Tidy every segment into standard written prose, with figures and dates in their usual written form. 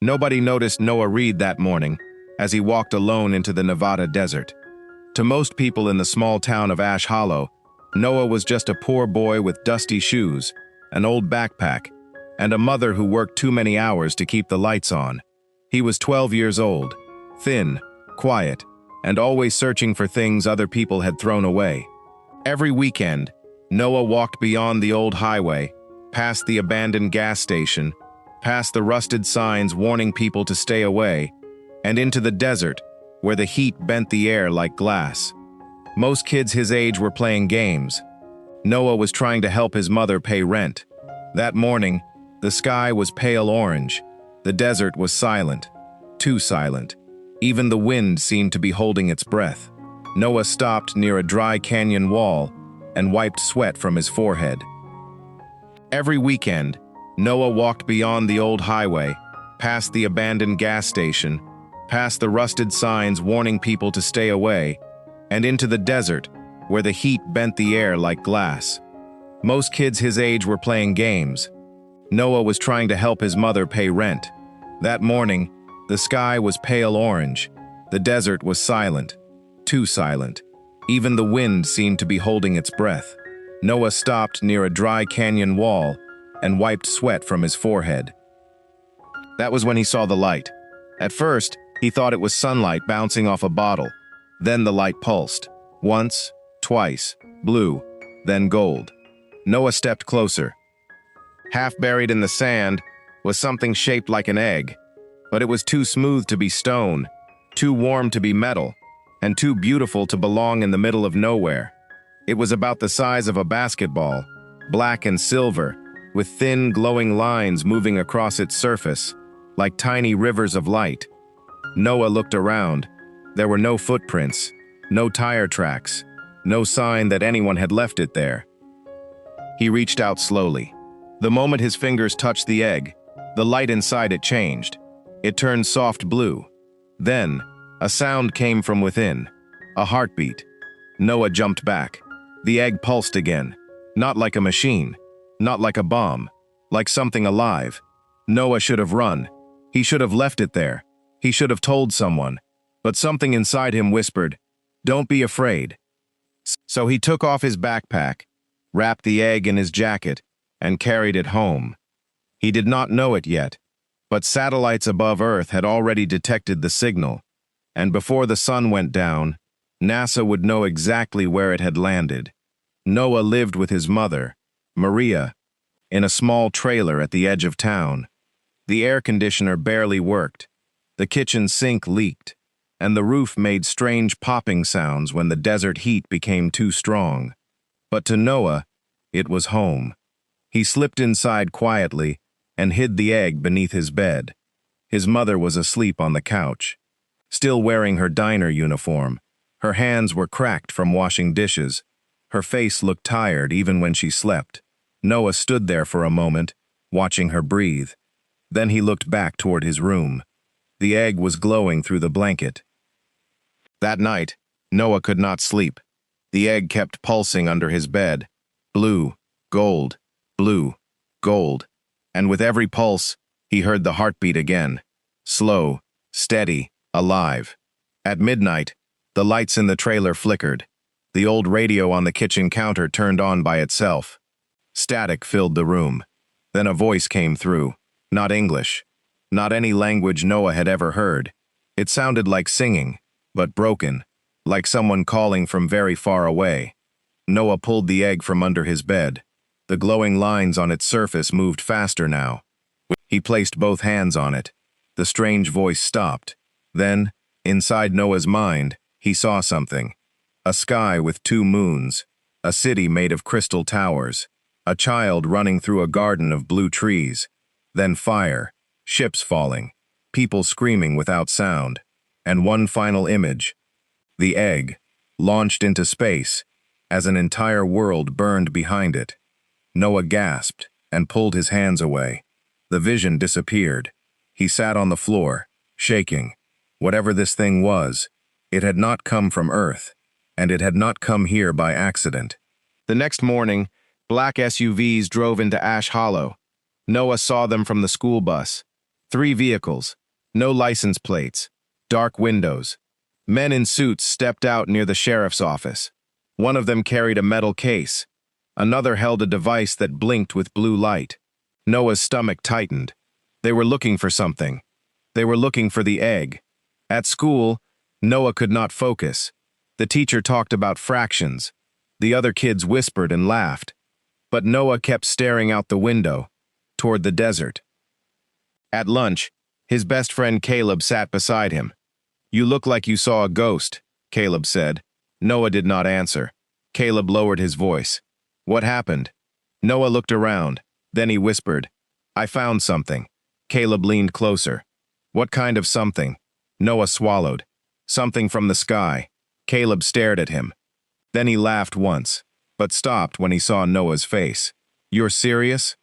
Nobody noticed Noah Reed that morning as he walked alone into the Nevada desert. To most people in the small town of Ash Hollow, Noah was just a poor boy with dusty shoes, an old backpack, and a mother who worked too many hours to keep the lights on. He was 12 years old, thin, quiet, and always searching for things other people had thrown away. Every weekend, Noah walked beyond the old highway, past the abandoned gas station, past the rusted signs warning people to stay away, and into the desert, where the heat bent the air like glass. Most kids his age were playing games. Noah was trying to help his mother pay rent. That morning, the sky was pale orange. The desert was silent, too silent. Even the wind seemed to be holding its breath. Noah stopped near a dry canyon wall and wiped sweat from his forehead. Every weekend, Noah walked beyond the old highway, past the abandoned gas station, past the rusted signs warning people to stay away, and into the desert, where the heat bent the air like glass. Most kids his age were playing games. Noah was trying to help his mother pay rent. That morning, the sky was pale orange. The desert was silent, too silent. Even the wind seemed to be holding its breath. Noah stopped near a dry canyon wall and wiped sweat from his forehead. That was when he saw the light. At first, he thought it was sunlight bouncing off a bottle. Then the light pulsed. Once, twice, blue, then gold. Noah stepped closer. Half buried in the sand was something shaped like an egg, but it was too smooth to be stone, too warm to be metal, and too beautiful to belong in the middle of nowhere. It was about the size of a basketball, black and silver, with thin, glowing lines moving across its surface, like tiny rivers of light. Noah looked around. There were no footprints, no tire tracks, no sign that anyone had left it there. He reached out slowly. The moment his fingers touched the egg, the light inside it changed. It turned soft blue. Then, a sound came from within, a heartbeat. Noah jumped back. The egg pulsed again, not like a machine, not like a bomb, like something alive. Noah should have run. He should have left it there. He should have told someone. But something inside him whispered, "Don't be afraid." So he took off his backpack, wrapped the egg in his jacket, and carried it home. He did not know it yet, but satellites above Earth had already detected the signal, and before the sun went down, NASA would know exactly where it had landed. Noah lived with his mother, Maria, in a small trailer at the edge of town. The air conditioner barely worked, the kitchen sink leaked, and the roof made strange popping sounds when the desert heat became too strong. But to Noah, it was home. He slipped inside quietly and hid the egg beneath his bed. His mother was asleep on the couch, still wearing her diner uniform. Her hands were cracked from washing dishes. Her face looked tired even when she slept. Noah stood there for a moment, watching her breathe. Then he looked back toward his room. The egg was glowing through the blanket. That night, Noah could not sleep. The egg kept pulsing under his bed. Blue, gold, blue, gold. And with every pulse, he heard the heartbeat again. Slow, steady, alive. At midnight, the lights in the trailer flickered. The old radio on the kitchen counter turned on by itself. Static filled the room. Then a voice came through. Not English. Not any language Noah had ever heard. It sounded like singing, but broken, like someone calling from very far away. Noah pulled the egg from under his bed. The glowing lines on its surface moved faster now. He placed both hands on it. The strange voice stopped. Then, inside Noah's mind, he saw something. A sky with two moons, a city made of crystal towers, a child running through a garden of blue trees, then fire, ships falling, people screaming without sound, and one final image. The egg, launched into space, as an entire world burned behind it. Noah gasped and pulled his hands away. The vision disappeared. He sat on the floor, shaking. Whatever this thing was, it had not come from Earth, and it had not come here by accident. The next morning, black SUVs drove into Ash Hollow. Noah saw them from the school bus. 3 vehicles, no license plates, dark windows. Men in suits stepped out near the sheriff's office. One of them carried a metal case. Another held a device that blinked with blue light. Noah's stomach tightened. They were looking for something. They were looking for the egg. At school, Noah could not focus. The teacher talked about fractions. The other kids whispered and laughed. But Noah kept staring out the window, toward the desert. At lunch, his best friend Caleb sat beside him. "You look like you saw a ghost," Caleb said. Noah did not answer. Caleb lowered his voice. "What happened?" Noah looked around. Then he whispered, "I found something." Caleb leaned closer. "What kind of something?" Noah swallowed. "Something from the sky." Caleb stared at him. Then he laughed once, but stopped when he saw Noah's face. "You're serious?"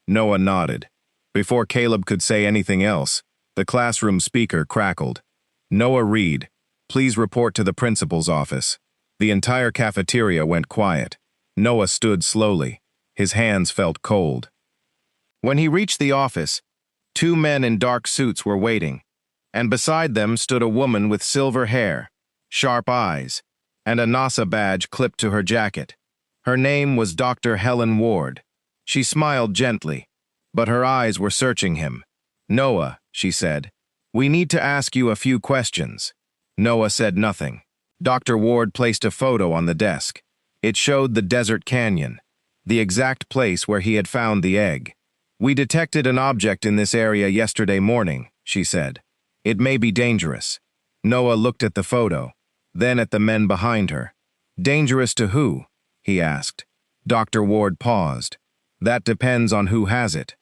Noah nodded. Before Caleb could say anything else, the classroom speaker crackled. "Noah Reed, please report to the principal's office." The entire cafeteria went quiet. Noah stood slowly. His hands felt cold. When he reached the office, 2 men in dark suits were waiting, and beside them stood a woman with silver hair, sharp eyes, and a NASA badge clipped to her jacket. Her name was Dr. Helen Ward. She smiled gently, but her eyes were searching him. "Noah," she said, "we need to ask you a few questions." Noah said nothing. Dr. Ward placed a photo on the desk. It showed the desert canyon, the exact place where he had found the egg. "We detected an object in this area yesterday morning," she said. "It may be dangerous." Noah looked at the photo, then at the men behind her. "Dangerous to who?" he asked. Dr. Ward paused. "That depends on who has it."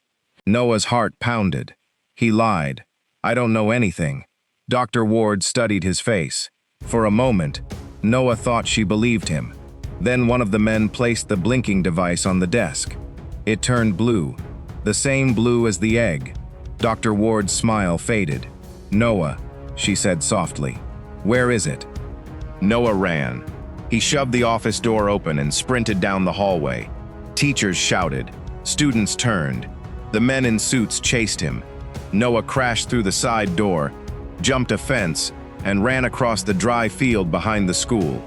Noah's heart pounded. He lied. "I don't know anything." Dr. Ward studied his face. For a moment, Noah thought she believed him. Then one of the men placed the blinking device on the desk. It turned blue, the same blue as the egg. Dr. Ward's smile faded. "Noah," she said softly, "where is it?" Noah ran. He shoved the office door open and sprinted down the hallway. Teachers shouted. Students turned. The men in suits chased him. Noah crashed through the side door, jumped a fence, and ran across the dry field behind the school.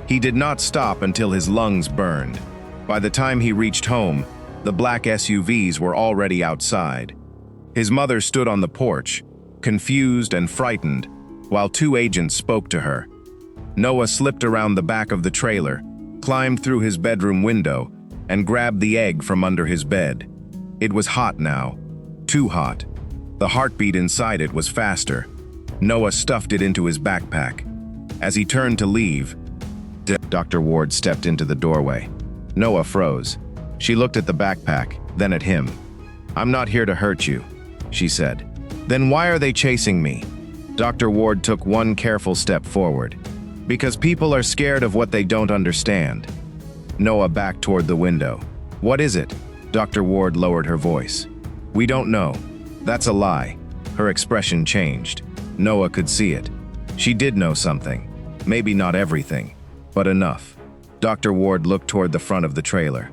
He did not stop until his lungs burned. By the time he reached home, the black SUVs were already outside. His mother stood on the porch, confused and frightened, while 2 agents spoke to her. Noah slipped around the back of the trailer, climbed through his bedroom window, and grabbed the egg from under his bed. It was hot now, too hot. The heartbeat inside it was faster. Noah stuffed it into his backpack. As he turned to leave, Dr. Ward stepped into the doorway. Noah froze. She looked at the backpack, then at him. "I'm not here to hurt you," she said. "Then why are they chasing me?" Dr. Ward took one careful step forward. "Because people are scared of what they don't understand." Noah backed toward the window. "What is it?" Dr. Ward lowered her voice. "We don't know." "That's a lie." Her expression changed. Noah could see it. She did know something. Maybe not everything, but enough. Dr. Ward looked toward the front of the trailer,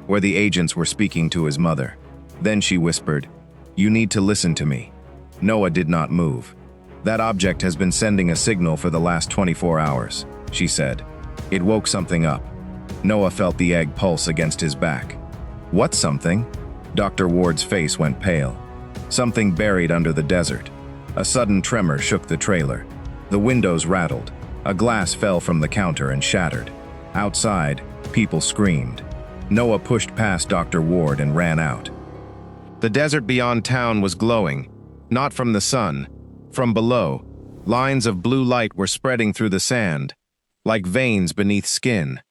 where the agents were speaking to his mother. Then she whispered, "You need to listen to me." Noah did not move. "That object has been sending a signal for the last 24 hours, she said. It woke something up. Noah felt the egg pulse against his back. "What something?" Dr. Ward's face went pale. "Something buried under the desert." A sudden tremor shook the trailer. The windows rattled. A glass fell from the counter and shattered. Outside, people screamed. Noah pushed past Dr. Ward and ran out. The desert beyond town was glowing, not from the sun, from below. Lines of blue light were spreading through the sand, like veins beneath skin.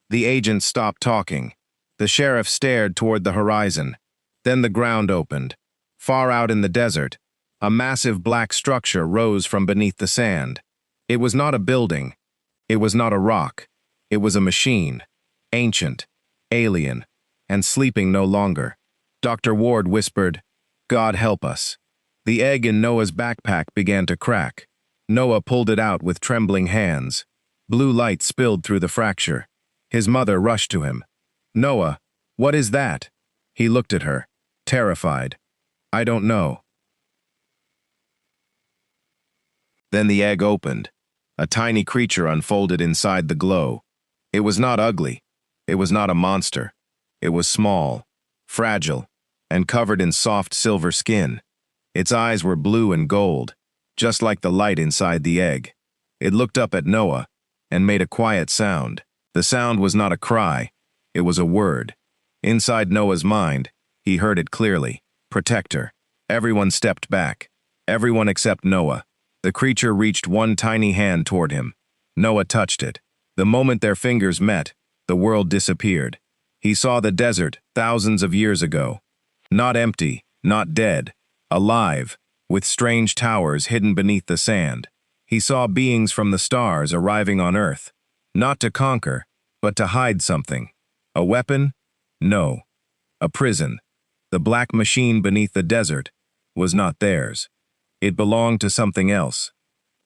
The agent stopped talking. The sheriff stared toward the horizon. Then the ground opened. Far out in the desert, a massive black structure rose from beneath the sand. It was not a building. It was not a rock. It was a machine, ancient, alien, and sleeping no longer. Dr. Ward whispered, "God help us." The egg in Noah's backpack began to crack. Noah pulled it out with trembling hands. Blue light spilled through the fracture. His mother rushed to him. "Noah, what is that?" He looked at her, terrified. "I don't know." Then the egg opened. A tiny creature unfolded inside the glow. It was not ugly. It was not a monster. It was small, fragile, and covered in soft silver skin. Its eyes were blue and gold, just like the light inside the egg. It looked up at Noah and made a quiet sound. The sound was not a cry. It was a word. Inside Noah's mind, he heard it clearly. Protector. Everyone stepped back. Everyone except Noah. The creature reached one tiny hand toward him. Noah touched it. The moment their fingers met, the world disappeared. He saw the desert thousands of years ago. Not empty, not dead, alive, with strange towers hidden beneath the sand. He saw beings from the stars arriving on Earth, not to conquer, but to hide something. A weapon? No. A prison. The black machine beneath the desert was not theirs. It belonged to something else.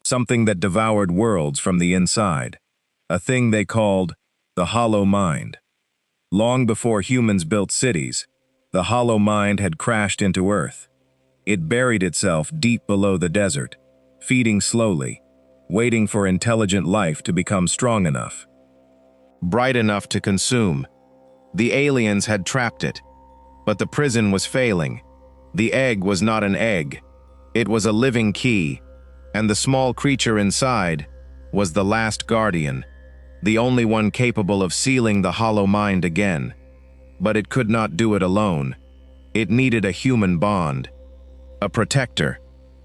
Something that devoured worlds from the inside. A thing they called the hollow mind. Long before humans built cities, the hollow mind had crashed into Earth. It buried itself deep below the desert, feeding slowly, waiting for intelligent life to become strong enough, bright enough to consume. The aliens had trapped it, but the prison was failing. The egg was not an egg. It was a living key, and the small creature inside was the last guardian, the only one capable of sealing the hollow mind again. But it could not do it alone. It needed a human bond, a protector.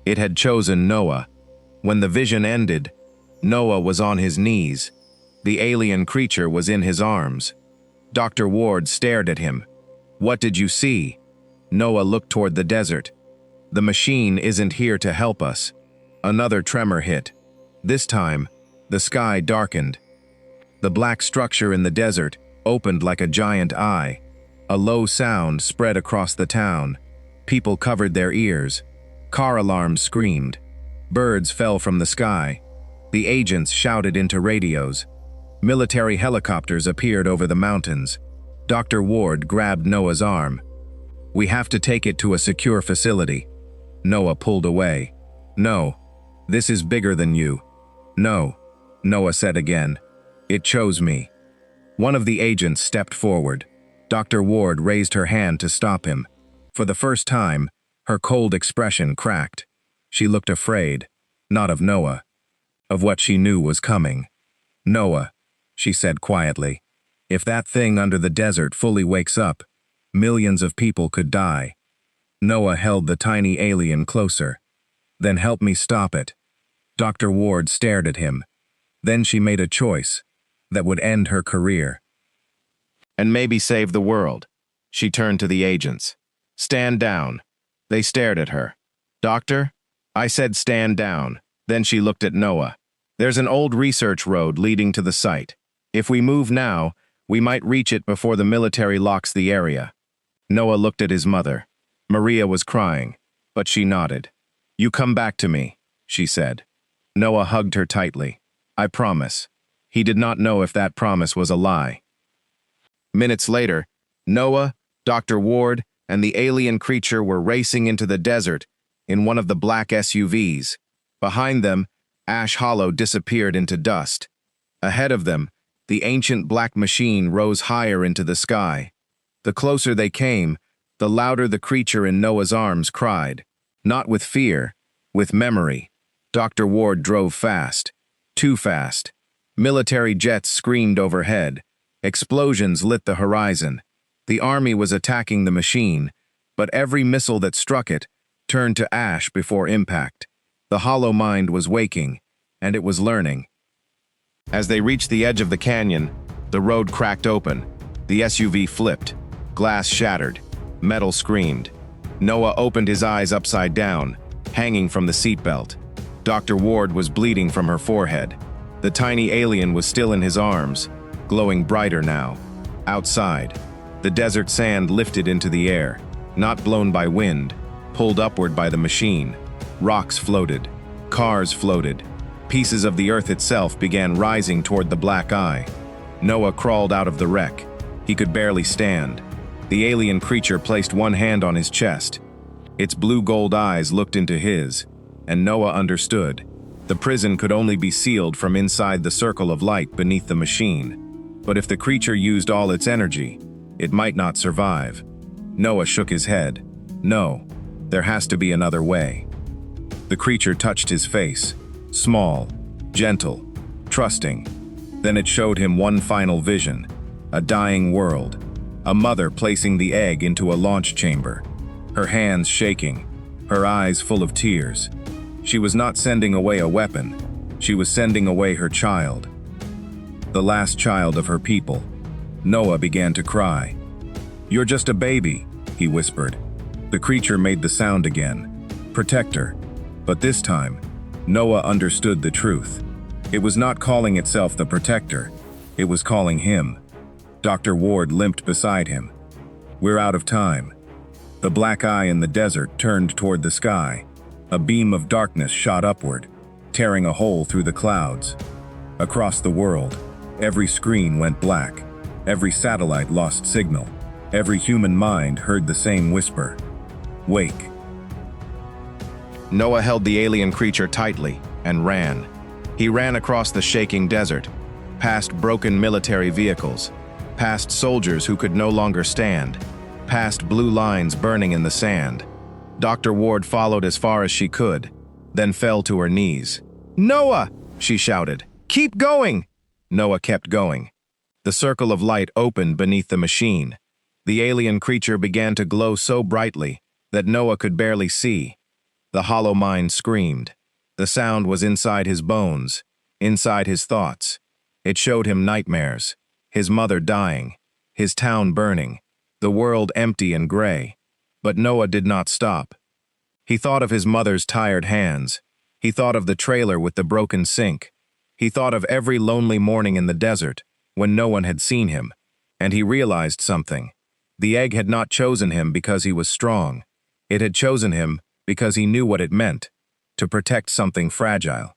It had chosen Noah. When the vision ended, Noah was on his knees. The alien creature was in his arms. Dr. Ward stared at him. "What did you see?" Noah looked toward the desert. "The machine isn't here to help us." Another tremor hit. This time, the sky darkened. The black structure in the desert opened like a giant eye. A low sound spread across the town. People covered their ears. Car alarms screamed. Birds fell from the sky. The agents shouted into radios. Military helicopters appeared over the mountains. Dr. Ward grabbed Noah's arm. "We have to take it to a secure facility." Noah pulled away. "No, this is bigger than you." "No," Noah said again. "It chose me." One of the agents stepped forward. Dr. Ward raised her hand to stop him. For the first time, her cold expression cracked. She looked afraid, not of Noah, of what she knew was coming. "Noah," she said quietly, "if that thing under the desert fully wakes up, millions of people could die." Noah held the tiny alien closer. "Then help me stop it." Dr. Ward stared at him. Then she made a choice that would end her career. "And maybe save the world." She turned to the agents. "Stand down." They stared at her. "Doctor?" I said stand down. Then she looked at Noah. "There's an old research road leading to the site. If we move now, we might reach it before the military locks the area." Noah looked at his mother. Maria was crying, but she nodded. "You come back to me," she said. Noah hugged her tightly. "I promise." He did not know if that promise was a lie. Minutes later, Noah, Dr. Ward, and the alien creature were racing into the desert in one of the black SUVs. Behind them, Ash Hollow disappeared into dust. Ahead of them, the ancient black machine rose higher into the sky. The closer they came, the louder the creature in Noah's arms cried. Not with fear, with memory. Dr. Ward drove fast. Too fast. Military jets screamed overhead. Explosions lit the horizon. The army was attacking the machine, but every missile that struck it turned to ash before impact. The hollow mind was waking, and it was learning. As they reached the edge of the canyon, the road cracked open. The SUV flipped. Glass shattered. Metal screamed. Noah opened his eyes upside down, hanging from the seatbelt. Dr. Ward was bleeding from her forehead. The tiny alien was still in his arms, glowing brighter now. Outside, the desert sand lifted into the air, not blown by wind, pulled upward by the machine. Rocks floated. Cars floated. Pieces of the earth itself began rising toward the black eye. Noah crawled out of the wreck. He could barely stand. The alien creature placed one hand on his chest. Its blue-gold eyes looked into his, and Noah understood. The prison could only be sealed from inside the circle of light beneath the machine. But if the creature used all its energy, it might not survive. Noah shook his head. No, there has to be another way. The creature touched his face. Small, gentle, trusting. Then it showed him one final vision. A dying world. A mother placing the egg into a launch chamber. Her hands shaking. Her eyes full of tears. She was not sending away a weapon. She was sending away her child. The last child of her people. Noah began to cry. "You're just a baby," he whispered. The creature made the sound again. "Protector." But this time, Noah understood the truth. It was not calling itself the Protector. It was calling him. Dr. Ward limped beside him. "We're out of time." The black eye in the desert turned toward the sky. A beam of darkness shot upward, tearing a hole through the clouds. Across the world, every screen went black. Every satellite lost signal. Every human mind heard the same whisper. "Wake." Noah held the alien creature tightly and ran. He ran across the shaking desert, past broken military vehicles, past soldiers who could no longer stand, past blue lines burning in the sand. Dr. Ward followed as far as she could, then fell to her knees. "Noah!" she shouted. "Keep going!" Noah kept going. The circle of light opened beneath the machine. The alien creature began to glow so brightly that Noah could barely see. The hollow mind screamed. The sound was inside his bones, inside his thoughts. It showed him nightmares, his mother dying, his town burning, the world empty and gray. But Noah did not stop. He thought of his mother's tired hands. He thought of the trailer with the broken sink. He thought of every lonely morning in the desert when no one had seen him, and he realized something. The egg had not chosen him because he was strong. It had chosen him because he knew what it meant, to protect something fragile.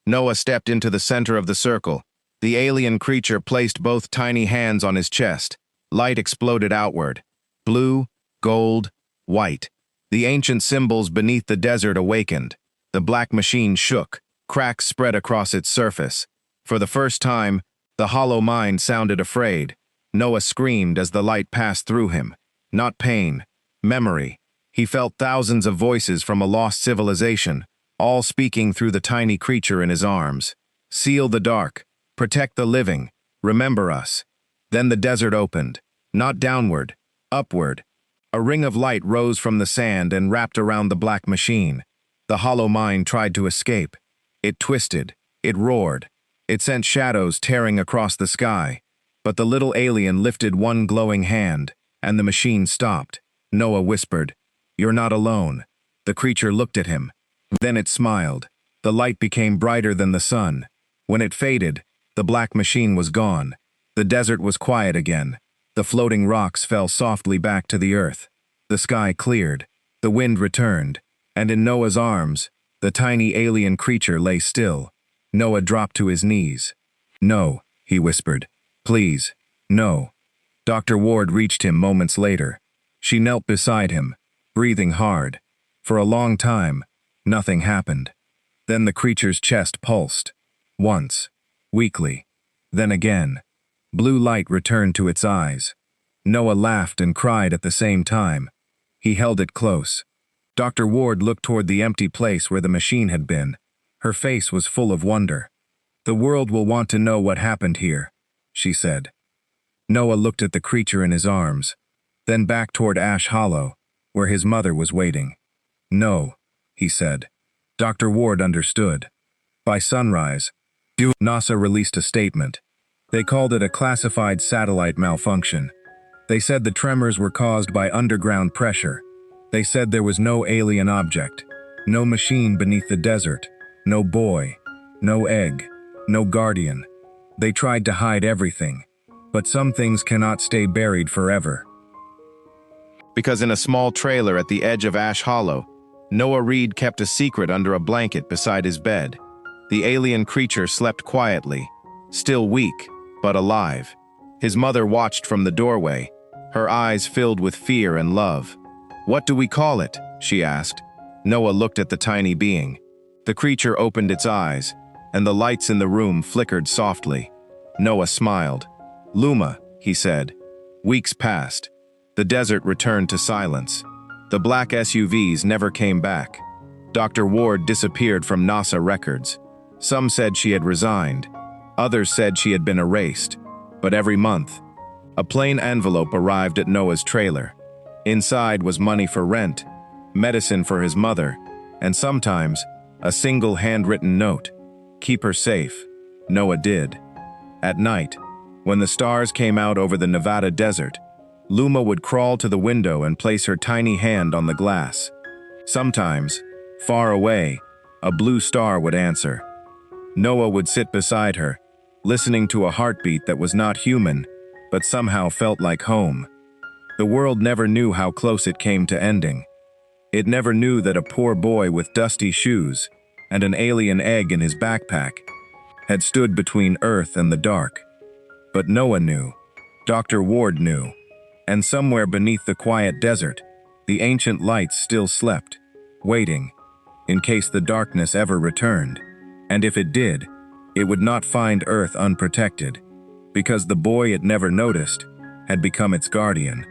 Noah stepped into the center of the circle. The alien creature placed both tiny hands on his chest. Light exploded outward. Blue, gold, white. The ancient symbols beneath the desert awakened. The black machine shook. Cracks spread across its surface. For the first time, the hollow mind sounded afraid. Noah screamed as the light passed through him. Not pain, memory. He felt thousands of voices from a lost civilization, all speaking through the tiny creature in his arms. "Seal the dark. Protect the living. Remember us." Then the desert opened. Not downward, upward. A ring of light rose from the sand and wrapped around the black machine. The hollow mind tried to escape. It twisted. It roared. It sent shadows tearing across the sky. But the little alien lifted one glowing hand, and the machine stopped. Noah whispered, "You're not alone." The creature looked at him. Then it smiled. The light became brighter than the sun. When it faded, the black machine was gone. The desert was quiet again. The floating rocks fell softly back to the earth. The sky cleared. The wind returned. And in Noah's arms, the tiny alien creature lay still. Noah dropped to his knees. "No," he whispered. "Please, no." Dr. Ward reached him moments later. She knelt beside him, breathing hard. For a long time, nothing happened. Then the creature's chest pulsed. Once, weakly. Then again. Blue light returned to its eyes. Noah laughed and cried at the same time. He held it close. Dr. Ward looked toward the empty place where the machine had been. Her face was full of wonder. "The world will want to know what happened here," she said. Noah looked at the creature in his arms, then back toward Ash Hollow, where his mother was waiting. "No," he said. Dr. Ward understood. By sunrise, NASA released a statement. They called it a classified satellite malfunction. They said the tremors were caused by underground pressure. They said there was no alien object, no machine beneath the desert, no boy, no egg, no guardian. They tried to hide everything, but some things cannot stay buried forever. Because in a small trailer at the edge of Ash Hollow, Noah Reed kept a secret under a blanket beside his bed. The alien creature slept quietly, still weak, but alive. His mother watched from the doorway, her eyes filled with fear and love. "What do we call it?" she asked. Noah looked at the tiny being. The creature opened its eyes, and the lights in the room flickered softly. Noah smiled. "Luma," he said. Weeks passed. The desert returned to silence. The black SUVs never came back. Dr. Ward disappeared from NASA records. Some said she had resigned. Others said she had been erased. But every month, a plain envelope arrived at Noah's trailer. Inside was money for rent, medicine for his mother, and sometimes a single handwritten note. Keep her safe. Noah did. At night, when the stars came out over the Nevada desert, Luma would crawl to the window and place her tiny hand on the glass. Sometimes, far away, a blue star would answer. Noah would sit beside her, listening to a heartbeat that was not human, but somehow felt like home. The world never knew how close it came to ending. It never knew that a poor boy with dusty shoes and an alien egg in his backpack had stood between Earth and the dark. But Noah knew. Dr. Ward knew. And somewhere beneath the quiet desert, the ancient lights still slept, waiting, in case the darkness ever returned. And if it did, it would not find Earth unprotected, because the boy it never noticed had become its guardian.